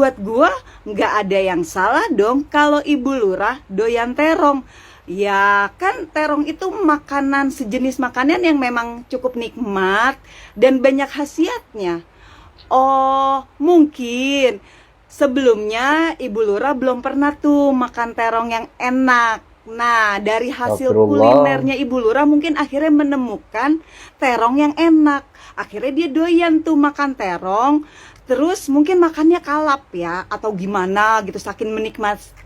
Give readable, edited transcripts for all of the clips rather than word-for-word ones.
Buat gua nggak ada yang salah dong kalau Ibu Lurah doyan terong. Ya kan terong itu makanan sejenis makanan yang memang cukup nikmat dan banyak khasiatnya. Oh, mungkin sebelumnya Ibu Lurah belum pernah tuh makan terong yang enak. Nah, dari hasil Astagfirullah. kulinernya Ibu Lurah mungkin akhirnya menemukan terong yang enak. Akhirnya dia doyan tuh makan terong. Terus mungkin makannya kalap ya atau gimana gitu saking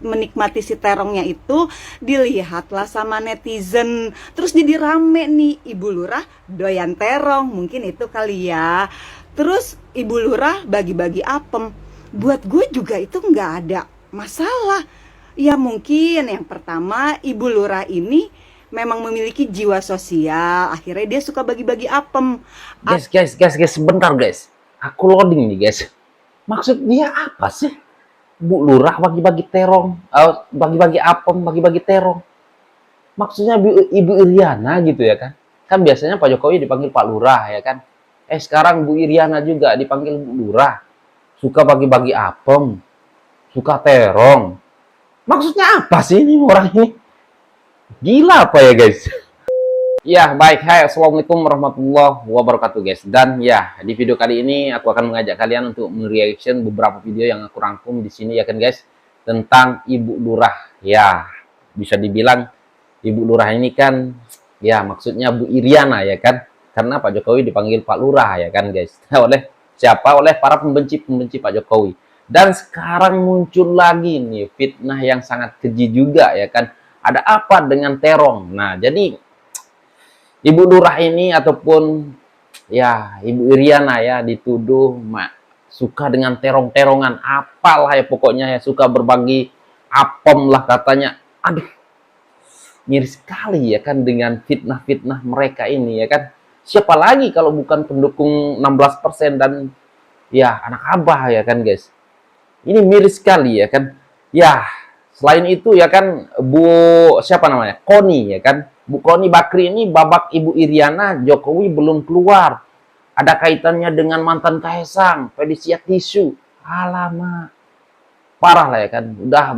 menikmati si terongnya itu dilihatlah sama netizen. Terus jadi rame nih Ibu Lurah doyan terong, mungkin itu kali ya. Terus Ibu Lurah bagi-bagi apem. Buat gue juga itu nggak ada masalah. Ya mungkin yang pertama Ibu Lurah ini memang memiliki jiwa sosial. Akhirnya dia suka bagi-bagi apem. Guys, sebentar guys. Aku loading nih guys. Maksud dia apa sih? Bu Lurah bagi-bagi terong, bagi-bagi apem, bagi-bagi terong. Maksudnya Ibu Iriana gitu ya kan? Kan biasanya Pak Jokowi dipanggil Pak Lurah ya kan? Sekarang Bu Iriana juga dipanggil Bu Lurah. Suka bagi-bagi apem, suka terong. Maksudnya apa sih ini orang ini? Gila apa ya guys? Ya, baik. Hai, Assalamualaikum warahmatullahi wabarakatuh, guys. Dan ya, di video kali ini aku akan mengajak kalian untuk mereaction beberapa video yang aku rangkum di sini ya kan, guys, tentang Ibu Lurah. Ya, bisa dibilang Ibu Lurah ini kan ya maksudnya Bu Iriana ya kan. Karena Pak Jokowi dipanggil Pak Lurah ya kan, guys. Oleh siapa? Oleh para pembenci-pembenci Pak Jokowi. Dan sekarang muncul lagi nih fitnah yang sangat keji juga ya kan. Ada apa dengan terong? Nah, jadi Ibu Lurah ini ataupun ya Ibu Iriana ya dituduh suka dengan terong-terongan, apalah ya pokoknya ya, suka berbagi apem lah katanya. Aduh, miris sekali ya kan dengan fitnah-fitnah mereka ini ya kan. Siapa lagi kalau bukan pendukung 16% dan ya anak abah ya kan, guys. Ini miris sekali ya kan. Ya, selain itu ya kan Bu siapa namanya? Koni ya kan. Bu Koni Bakri ini babak Ibu Iriana, Jokowi belum keluar. Ada kaitannya dengan mantan Kaisang, Felicia Tisu. Alamak. Parah lah ya kan. Udah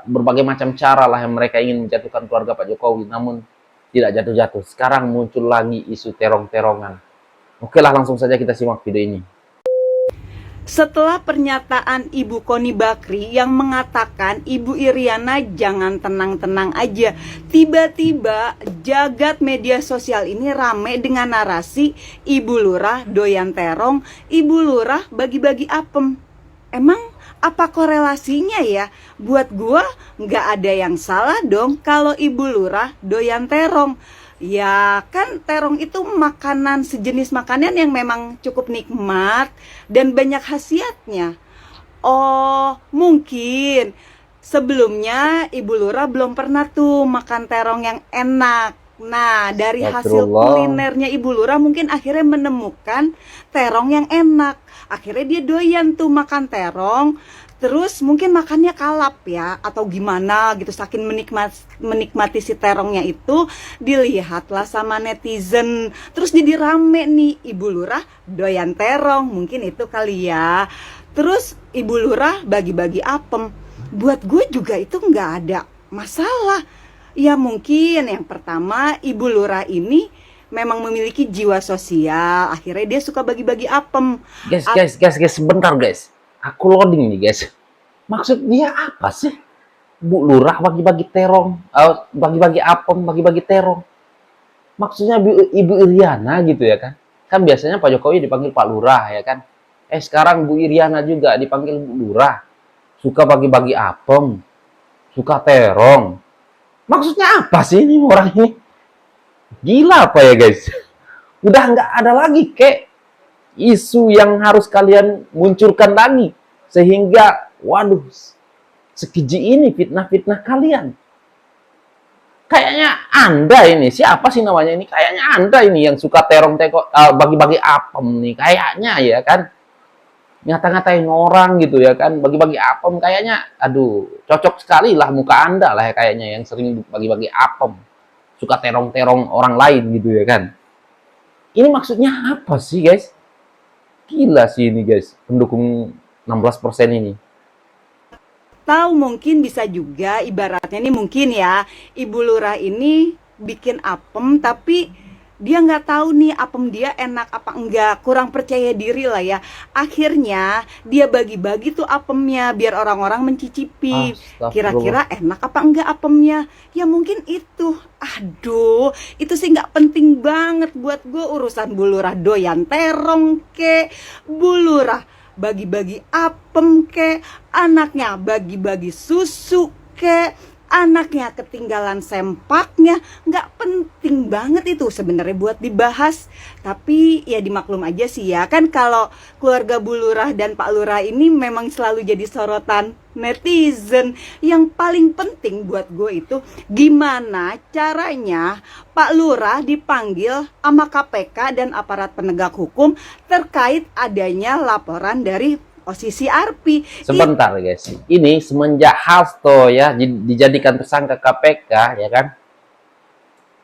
berbagai macam cara lah yang mereka ingin menjatuhkan keluarga Pak Jokowi. Namun tidak jatuh-jatuh. Sekarang muncul lagi isu terong-terongan. Oke lah, langsung saja kita simak video ini. Setelah pernyataan Ibu Koni Bakri yang mengatakan Ibu Iriana jangan tenang-tenang aja, tiba-tiba jagat media sosial ini rame dengan narasi Ibu Lurah doyan terong, Ibu Lurah bagi-bagi apem. Emang apa korelasinya ya? Buat gua nggak ada yang salah dong kalau Ibu Lurah doyan terong. Ya kan terong itu makanan sejenis makanan yang memang cukup nikmat dan banyak khasiatnya. Oh, mungkin sebelumnya Ibu Lurah belum pernah tuh makan terong yang enak. Nah, dari hasil Astagfirullah. kulinernya Ibu Lurah mungkin akhirnya menemukan terong yang enak. Akhirnya dia doyan tuh makan terong. Terus mungkin makannya kalap ya atau gimana gitu saking menikmati si terongnya itu dilihatlah sama netizen. Terus jadi rame nih Ibu Lurah doyan terong, mungkin itu kali ya. Terus Ibu Lurah bagi-bagi apem. Buat gue juga itu nggak ada masalah. Ya mungkin yang pertama Ibu Lurah ini memang memiliki jiwa sosial. Akhirnya dia suka bagi-bagi apem. Guys, sebentar guys. Aku loading nih guys. Maksud dia apa sih? Bu Lurah bagi-bagi terong, bagi-bagi apem, bagi-bagi terong. Maksudnya Ibu Iriana gitu ya kan? Kan biasanya Pak Jokowi dipanggil Pak Lurah ya kan? Sekarang Bu Iriana juga dipanggil Bu Lurah. Suka bagi-bagi apem, suka terong. Maksudnya apa sih ini orang ini? Gila apa ya guys? Udah nggak ada lagi kek isu yang harus kalian munculkan lagi. Sehingga, waduh, sekeji ini fitnah-fitnah kalian. Kayaknya Anda ini, siapa sih namanya ini? Kayaknya Anda ini yang suka bagi-bagi apem nih. Kayaknya ya kan. Ngata-ngatain orang gitu ya kan. Bagi-bagi apem kayaknya, aduh, cocok sekali lah muka Anda lah ya kayaknya yang sering bagi-bagi apem. Suka terong-terong orang lain gitu ya kan. Ini maksudnya apa sih guys? Gila sih ini guys, pendukung 16% ini. Atau mungkin bisa juga ibaratnya nih mungkin ya, Ibu Lurah ini bikin apem tapi dia nggak tahu nih apem dia enak apa enggak, kurang percaya diri lah ya. Akhirnya dia bagi-bagi tuh apemnya biar orang-orang mencicipi. Astagfirullah. Kira-kira enak apa enggak apemnya? Ya mungkin itu. Aduh, itu sih nggak penting banget buat gue urusan Bu Lurah doyan terong ke, Bu Lurah bagi-bagi apem ke, anaknya bagi-bagi susu ke, anaknya ketinggalan sempaknya. Nggak penting banget itu sebenarnya buat dibahas. Tapi ya dimaklum aja sih ya, kan kalau keluarga Bu Lurah dan Pak Lurah ini memang selalu jadi sorotan netizen. Yang paling penting buat gue itu gimana caranya Pak Lurah dipanggil sama KPK dan aparat penegak hukum terkait adanya laporan dari posisi Arpi. Sebentar guys, ini semenjak Hasto ya dijadikan tersangka KPK ya kan,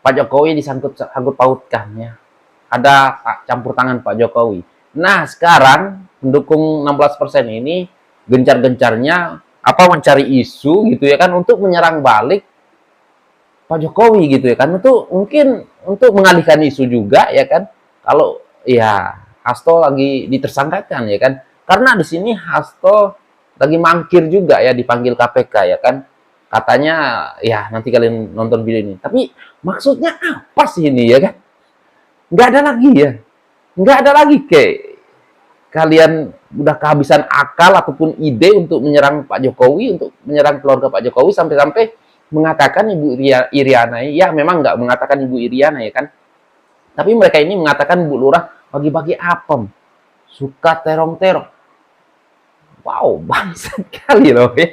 Pak Jokowi disangkut pautkan ya, ada campur tangan Pak Jokowi. Nah sekarang pendukung 16% ini gencar-gencarnya mencari isu gitu ya kan, untuk menyerang balik Pak Jokowi gitu ya kan, untuk mungkin untuk mengalihkan isu juga ya kan, kalau ya Hasto lagi ditersangkakan ya kan. Karena di sini Hasto lagi mangkir juga ya dipanggil KPK ya kan. Katanya ya nanti kalian nonton video ini. Tapi maksudnya apa sih ini ya kan? Nggak ada lagi ya. Nggak ada lagi kayak kalian udah kehabisan akal ataupun ide untuk menyerang Pak Jokowi, untuk menyerang keluarga Pak Jokowi, sampai-sampai mengatakan Ibu Iriana. Ya memang nggak mengatakan Ibu Iriana ya kan. Tapi mereka ini mengatakan Bu Lurah bagi-bagi apem, suka terong-terong. Wow, bangsat sekali loh ya.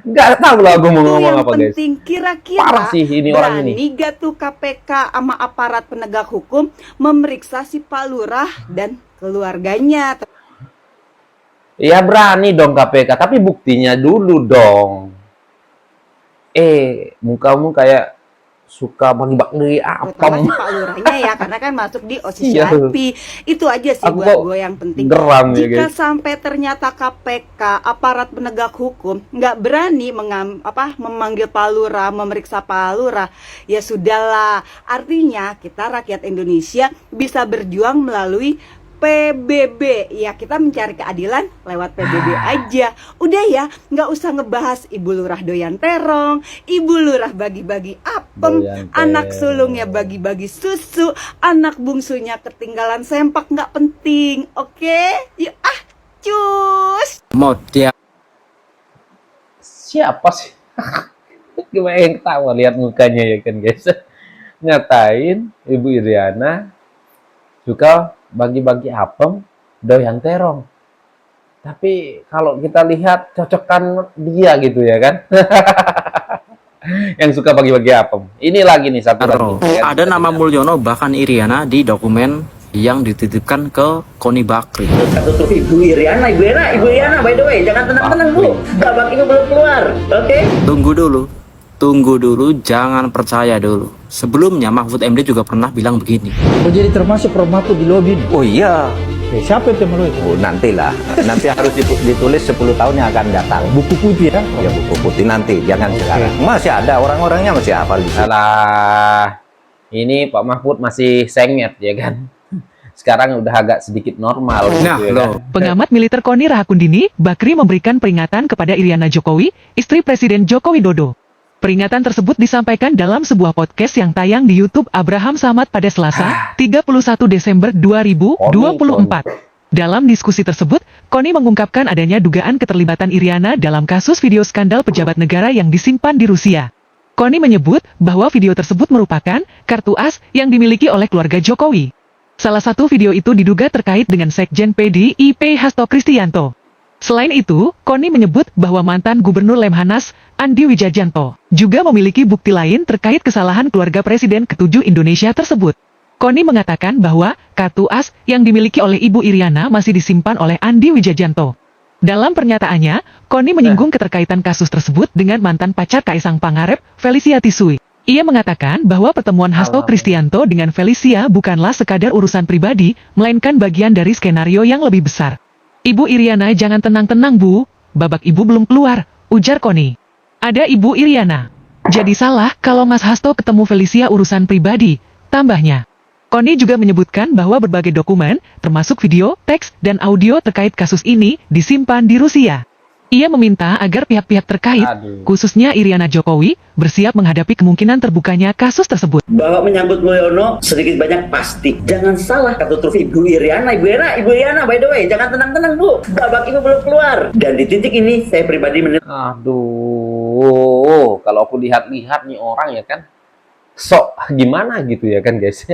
Nggak tahu lah gue mau ngomong apa guys. Penting kira-kira Parah sih ini orang ini. berani gak tuh KPK sama aparat penegak hukum memeriksa si Pak Lurah dan keluarganya? Ya berani dong KPK, tapi buktinya dulu dong. Mukamu kayak suka bagi-bagi Terutama apem. si Pak Lurahnya ya, karena kan masuk di OSIS Iya. Arpi. Itu aja sih Aku buat gue yang penting. geram ya Jika guys. sampai ternyata KPK, aparat penegak hukum nggak berani memanggil Pak Lurah, memeriksa Pak Lurah, ya sudahlah. Artinya kita rakyat Indonesia bisa berjuang melalui PBB. Ya kita mencari keadilan lewat PBB aja. Udah ya, nggak usah ngebahas Ibu Lurah doyan terong, Ibu Lurah bagi-bagi apem, Doyan anak terong. sulungnya bagi-bagi susu, anak bungsunya ketinggalan sempak. Nggak penting. Oke? Yuk cus. Siapa sih? Gimana yang ketawa lihat mukanya ya kan guys. Ngatain Ibu Iriana suka bagi-bagi apem, doyan terong. Tapi kalau kita lihat cocokan dia gitu ya kan. Yang suka bagi-bagi apem. Ini lagi nih satu lagi. Ya, Ada nama Mulyono bahkan Iriana di dokumen yang dititipkan ke Koni Bakri. Satu tuh Ibu Iriana, by the way, jangan tenang-tenang Bu, babak ini belum keluar, oke? Tunggu dulu, jangan percaya dulu. Sebelumnya Mahfud MD juga pernah bilang begini. Oh jadi termasuk Romato di lobby nih? Oh iya, Siapa itu menurut? oh nantilah, nanti harus ditulis 10 tahun yang akan datang. Buku putih ya? Ya buku putih nanti, jangan sekarang. Masih ada orang-orangnya masih hafal di sini. Alah, ini Pak Mahfud masih sengit ya kan. Sekarang udah agak sedikit normal Nah, gitu ya loh. kan. Pengamat militer KONI Rahakundini, Bakri memberikan peringatan kepada Iriana Jokowi, istri Presiden Joko Widodo. Peringatan tersebut disampaikan dalam sebuah podcast yang tayang di YouTube Abraham Samad pada Selasa, 31 Desember 2024. Dalam diskusi tersebut, KONI mengungkapkan adanya dugaan keterlibatan Iriana dalam kasus video skandal pejabat negara yang disimpan di Rusia. KONI menyebut bahwa video tersebut merupakan kartu as yang dimiliki oleh keluarga Jokowi. Salah satu video itu diduga terkait dengan Sekjen PDIP Hasto Kristianto. Selain itu, KONI menyebut bahwa mantan Gubernur Lemhanas, Andi Wijajanto, juga memiliki bukti lain terkait kesalahan keluarga Presiden ke-7 Indonesia tersebut. KONI mengatakan bahwa kartu as yang dimiliki oleh Ibu Iriana masih disimpan oleh Andi Wijajanto. Dalam pernyataannya, KONI menyinggung keterkaitan kasus tersebut dengan mantan pacar Kaisang Pangarep, Felicia Tisui. Ia mengatakan bahwa pertemuan Hasto Kristianto dengan Felicia bukanlah sekadar urusan pribadi, melainkan bagian dari skenario yang lebih besar. Ibu Iriana jangan tenang-tenang Bu, babak ibu belum keluar, ujar Koni. Ada Ibu Iriana. Jadi salah kalau Mas Hasto ketemu Felicia urusan pribadi, tambahnya. Koni juga menyebutkan bahwa berbagai dokumen, termasuk video, teks, dan audio terkait kasus ini, disimpan di Rusia. Ia meminta agar pihak-pihak terkait, khususnya Iriana Jokowi, bersiap menghadapi kemungkinan terbukanya kasus tersebut. Bahwa menyambut Mulyono sedikit banyak pasti. Jangan salah kata terus Ibu Iriana, Ibu Iriana, by the way, jangan tenang-tenang Bu, babak ibu belum keluar. Dan di titik ini saya pribadi Aduh, kalau aku lihat-lihat nih orang ya kan, sok gimana gitu ya kan guys.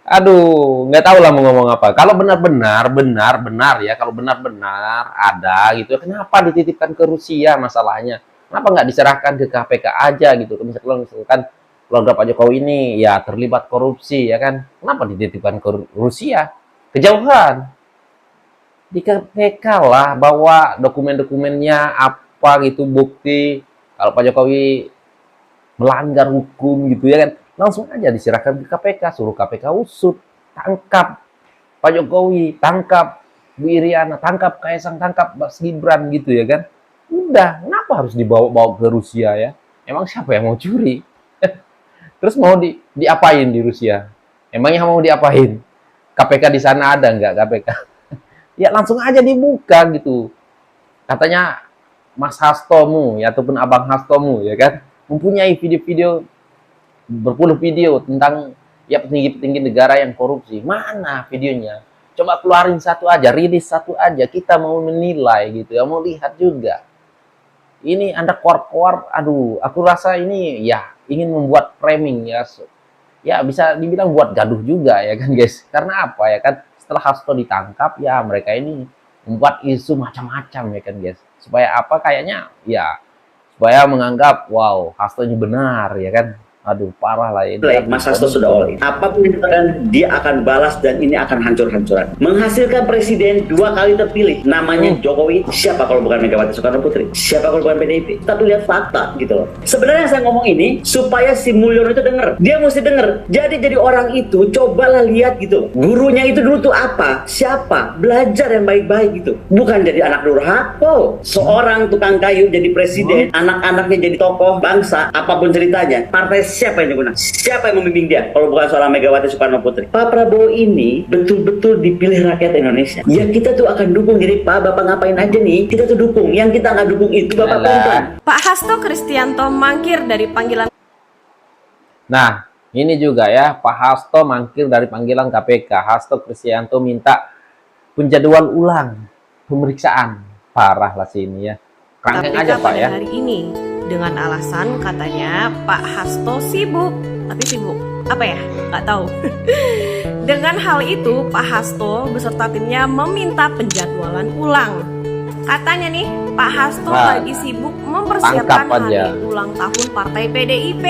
Aduh, nggak tahu lah mau ngomong apa. Kalau benar-benar ya, kalau benar-benar ada gitu, kenapa dititipkan ke Rusia masalahnya? Kenapa nggak diserahkan ke KPK aja gitu? Misalkan keluarga Pak Jokowi ini ya terlibat korupsi ya kan? Kenapa dititipkan ke Rusia? Kejauhan. Di KPK lah, bawa dokumen-dokumennya apa gitu, bukti kalau Pak Jokowi melanggar hukum gitu ya kan, langsung aja diserahkan ke KPK, suruh KPK usut, tangkap Pak Jokowi, tangkap Bu Iriana, tangkap Kaisang, tangkap Mas Gibran gitu ya kan. Udah, kenapa harus dibawa-bawa ke Rusia ya? Emang siapa yang mau curi? Terus mau diapain di Rusia? Emangnya mau diapain? KPK di sana ada nggak KPK? Ya langsung aja dibuka gitu. Katanya Mas Hastomu ya, ataupun Abang Hastomu ya kan, mempunyai video-video, berpuluh video tentang ya petinggi-petinggi negara yang korupsi. Mana videonya? Coba keluarin satu aja, rilis satu aja. Kita mau menilai gitu ya, mau lihat juga. Ini Anda keluar-keluar, aduh, aku rasa ini ya ingin membuat framing ya. Ya bisa dibilang buat gaduh juga ya kan guys. Karena apa ya kan? Setelah Hasto ditangkap ya mereka ini membuat isu macam-macam ya kan guys. Supaya apa? Kayaknya ya supaya menganggap wow Hasto ini benar ya kan. Aduh parah lah ini. Mas Hasto sudah all in. Apapun yang dikatakan dia akan balas dan ini akan hancur-hancuran. Menghasilkan presiden 2 kali terpilih. Namanya Jokowi. Siapa kalau bukan Megawati Soekarno Putri? Siapa kalau bukan PDIP? Tapi lihat fakta gitu loh. Sebenarnya yang saya ngomong ini supaya si Mulyono itu denger. Dia mesti denger. Jadi orang itu cobalah lihat gitu. Gurunya itu dulu tuh apa? Siapa? Belajar yang baik-baik gitu. Bukan jadi anak durhaka. Seorang tukang kayu jadi presiden, anak-anaknya jadi tokoh bangsa, apapun ceritanya. Partai siapa yang digunakan? Siapa yang membimbing dia? Kalau bukan seorang Megawati Soekarno Putri. Pak Prabowo ini betul-betul dipilih rakyat Indonesia. Ya kita tuh akan dukung. Jadi Pak, Bapak ngapain aja nih? Kita tuh dukung. Yang kita nggak dukung itu Bapak pelan. Pak Hasto Kristianto mangkir dari panggilan. Nah, ini juga ya, Pak Hasto mangkir dari panggilan KPK. Hasto Kristianto minta penjadwal ulang pemeriksaan. Parah lah sini ya. Rangkeng aja Pak ya. Hari ini dengan alasan katanya Pak Hasto sibuk. Tapi sibuk apa ya? Nggak tahu. Dengan hal itu Pak Hasto beserta timnya meminta penjadwalan ulang. Katanya nih Pak Hasto lagi sibuk mempersiapkan hari ulang tahun Partai PDIP.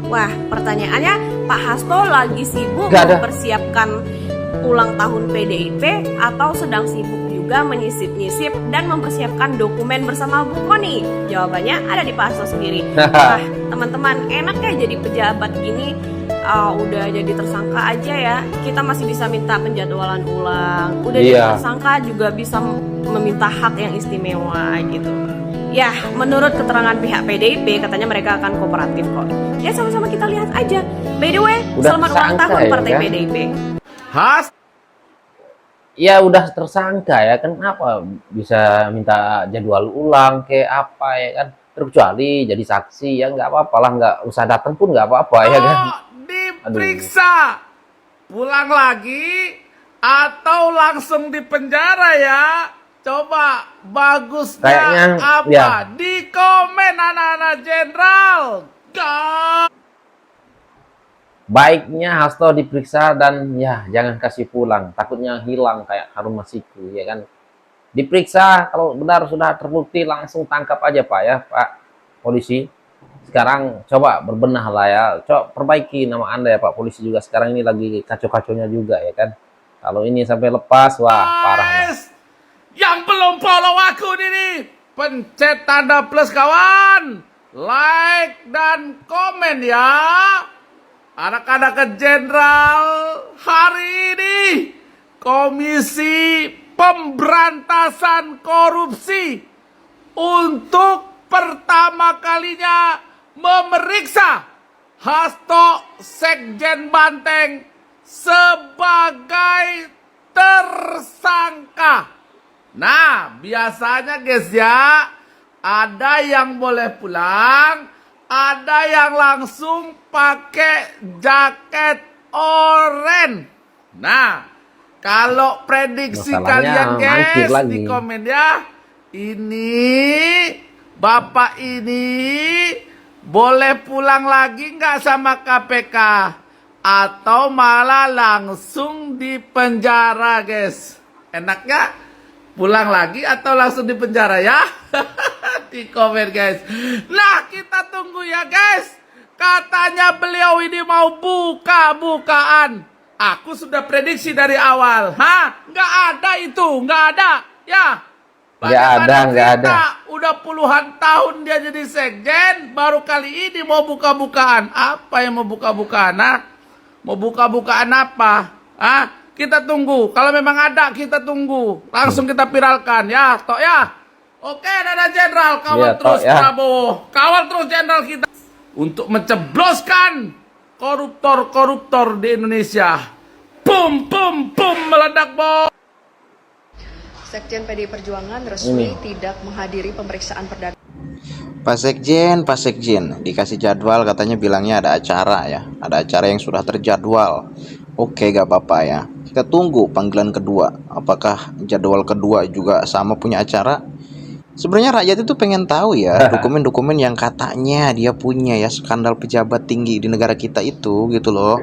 Wah, pertanyaannya Pak Hasto lagi sibuk mempersiapkan ulang tahun PDIP atau sedang sibuk juga menyisip-nyisip dan mempersiapkan dokumen bersama Bu Koni? Jawabannya ada di Pak Hasto sendiri. Wah, teman-teman, enak ya jadi pejabat gini, udah jadi tersangka aja ya. Kita masih bisa minta penjadwalan ulang. Udah jadi tersangka juga bisa meminta hak yang istimewa gitu. Ya, menurut keterangan pihak PDIP, katanya mereka akan kooperatif kok. Ya, sama-sama kita lihat aja. By the way, selamat ulang tahun Partai PDIP. Ya udah tersangka ya, kenapa bisa minta jadwal ulang kayak apa ya kan? Terkecuali jadi saksi ya nggak apa-apa lah, nggak usah datang pun nggak apa-apa ya kan? Diperiksa, pulang lagi atau langsung di penjara ya? Coba bagusnya kayaknya, apa? Ya. Di komen anak-anak jenderal. Baiknya Hasto diperiksa dan ya jangan kasih pulang, takutnya hilang kayak Harun Masiku ya kan. Diperiksa, kalau benar sudah terbukti langsung tangkap aja Pak ya, Pak polisi. Sekarang coba berbenah lah ya, coba perbaiki nama Anda ya Pak polisi juga, sekarang ini lagi kacau-kacaunya juga ya kan. Kalau ini sampai lepas, wah parah lah. Yang belum follow aku ini, pencet tanda plus kawan, like dan komen ya. Anak-anak jenderal, hari ini Komisi Pemberantasan Korupsi untuk pertama kalinya memeriksa Hasto Sekjen Banteng sebagai tersangka. Nah, biasanya guys ya, ada yang boleh pulang, ada yang langsung pakai jaket oranye. Nah, kalau prediksi kalian Masalahnya mangkir guys lagi. di komen ya, ini Bapak ini boleh pulang lagi nggak sama KPK? Atau malah langsung di penjara guys? Enaknya pulang lagi atau langsung di penjara ya? Di komen guys. Nah, kita tunggu ya guys. Katanya beliau ini mau buka-bukaan. Aku sudah prediksi dari awal. Hah? Nggak ada itu. Nggak ada. Ya. Nggak ada. Udah puluhan tahun dia jadi sekjen. Baru kali ini mau buka-bukaan. Apa yang mau buka-bukaan? Nah? Mau buka-bukaan apa? Hah? Kita tunggu. Kalau memang ada, kita tunggu. Langsung kita viralkan. Ya, Tok ya. Oke, Dada Jenderal. Kawal Ya, terus Tok, ya. Prabowo. Kawal terus Jenderal kita. Untuk mencebloskan koruptor-koruptor di Indonesia. Pum, pum, pum, meledak, bom. Sekjen PDI Perjuangan resmi tidak menghadiri pemeriksaan perdana. Pak Sekjen, dikasih jadwal katanya bilangnya ada acara ya. Ada acara yang sudah terjadwal. Oke, gak apa-apa ya. Kita tunggu panggilan kedua. Apakah jadwal kedua juga sama punya acara? Sebenarnya rakyat itu pengen tahu ya dokumen-dokumen yang katanya dia punya ya, skandal pejabat tinggi di negara kita itu gitu loh,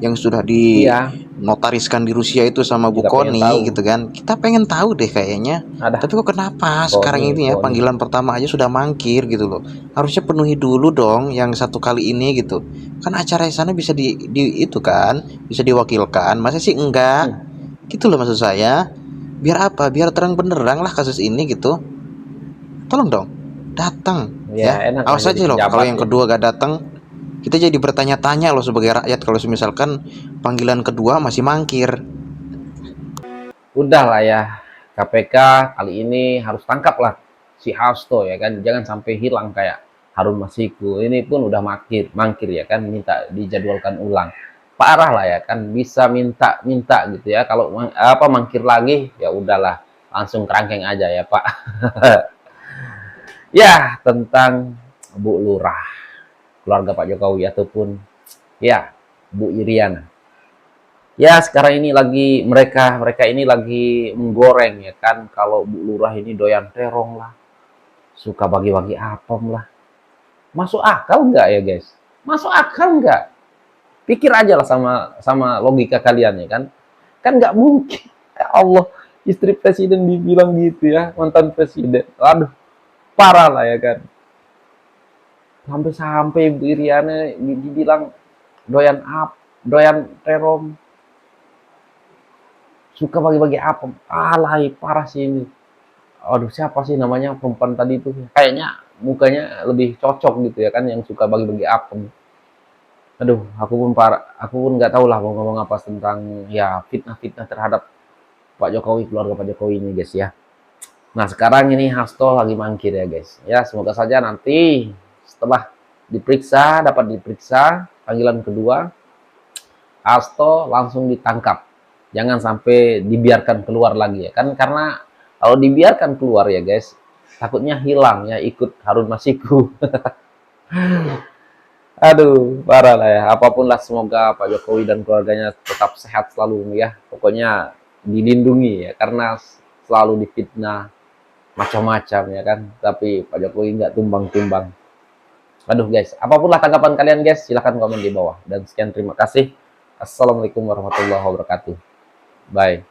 yang sudah dinotariskan di Rusia itu sama Bu Koni gitu kan. Kita pengen tahu deh kayaknya. Tapi kok kenapa sekarang ini ya panggilan pertama aja sudah mangkir gitu loh. Harusnya penuhi dulu dong yang satu kali ini gitu. Kan acara di sana bisa di itu kan, bisa diwakilkan. Masa sih enggak? Gitu loh maksud saya. Biar apa? Biar terang benderang lah kasus ini gitu. Tolong dong, datang ya. Awas aja loh kalau yang kedua gak datang. Kita jadi bertanya-tanya loh sebagai rakyat kalau misalkan panggilan kedua masih mangkir. Udah lah ya, KPK kali ini harus tangkap lah si Hasto ya kan. Jangan sampai hilang kayak Harun Masiku. Ini pun udah mangkir ya kan, minta dijadwalkan ulang. Parah lah ya kan, bisa minta gitu ya. Kalau mangkir lagi ya udahlah, langsung kerangkeng aja ya Pak. Ya, tentang Bu Lurah, keluarga Pak Jokowi ataupun ya Bu Iriana. Ya, sekarang ini mereka ini lagi menggoreng ya kan, kalau Bu Lurah ini doyan terong lah, suka bagi-bagi apem lah. Masuk akal nggak ya guys? Masuk akal nggak? Pikir aja lah sama logika kalian ya kan? Kan nggak mungkin. Ya Allah, istri presiden dibilang gitu ya, mantan presiden. Aduh, parah lah ya kan. Sampai Bu Iriana dibilang doyan terong, suka bagi-bagi apem. Alay, parah sih ini. Aduh, siapa sih namanya perempuan tadi itu? Kayaknya mukanya lebih cocok gitu ya kan, yang suka bagi-bagi apem. Aduh, aku pun nggak tahu lah mau ngomong apa tentang ya fitnah-fitnah terhadap Pak Jokowi, keluarga Pak Jokowi ini guys ya. Nah, sekarang ini Hasto lagi mangkir ya guys. Ya, semoga saja nanti setelah dapat diperiksa panggilan kedua, Hasto langsung ditangkap. Jangan sampai dibiarkan keluar lagi ya kan, karena kalau dibiarkan keluar ya guys, takutnya hilang ya, ikut Harun Masiku. Aduh, parah lah ya. Apapun lah, semoga Pak Jokowi dan keluarganya tetap sehat selalu ya. Pokoknya dilindungi ya, karena selalu difitnah macam-macam ya kan, tapi Pak Jokowi nggak tumbang-tumbang. Aduh guys, apapun lah tanggapan kalian guys, silahkan komen di bawah. Dan sekian, terima kasih. Assalamualaikum warahmatullahi wabarakatuh. Bye.